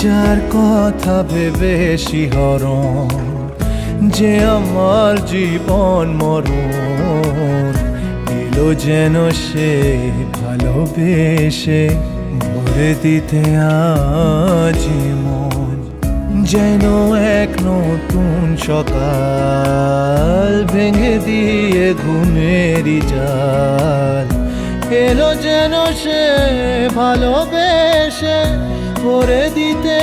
যার কথা ভেবে শিহরণ, যে আমার জীবন মরণ, এলো যেন সে ভালোবেসে ভরে দিতে আজি মন। যেন এক নতুন সকাল ভেঙে দিয়ে ঘুমেরই জাল, এলো যেন সে ভালোবেসে ভরে দিতে